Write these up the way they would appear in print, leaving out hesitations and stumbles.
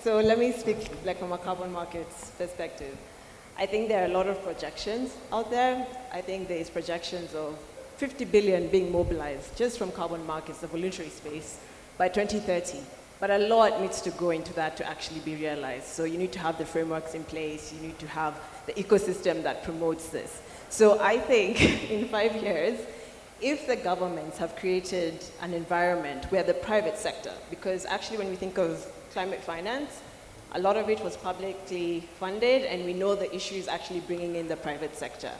So let me speak like from a carbon markets perspective. I think there are a lot of projections out there. I think there's projections of 50 billion being mobilized just from carbon markets, the voluntary space, by 2030. But a lot needs to go into that to actually be realized. So you need to have the frameworks in place. You need to have the ecosystem that promotes this. So I think in 5 years, if the governments have created an environment where the private sector, because actually when we think of climate finance, a lot of it was publicly funded, and we know the issue is actually bringing in the private sector.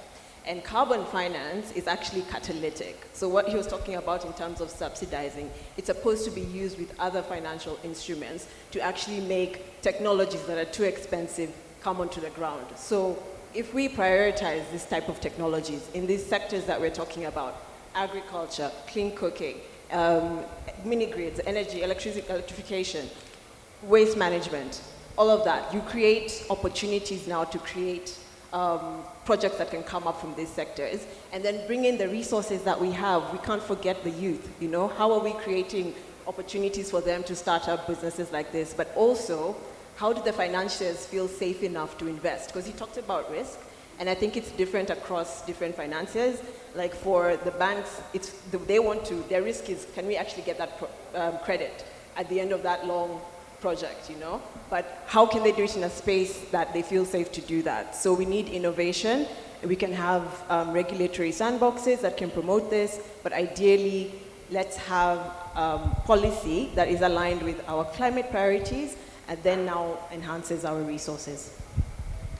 And carbon finance is actually catalytic. So what he was talking about in terms of subsidizing, it's supposed to be used with other financial instruments to actually make technologies that are too expensive come onto the ground. So if we prioritize this type of technologies in these sectors that we're talking about, agriculture, clean cooking, mini-grids, energy, electrification, waste management, all of that, you create opportunities now to create projects that can come up from these sectors, and then bring in the resources that we have. We can't forget the youth, you know? How are we creating opportunities for them to start up businesses like this? But also, how do the financiers feel safe enough to invest? Because he talked about risk, and I think it's different across different financiers. Like for the banks, their risk is, can we actually get that credit at the end of that long project, you know? But how can they do it in a space that they feel safe to do that? So we need innovation. We can have regulatory sandboxes that can promote this, but ideally, let's have policy that is aligned with our climate priorities and then now enhances our resources.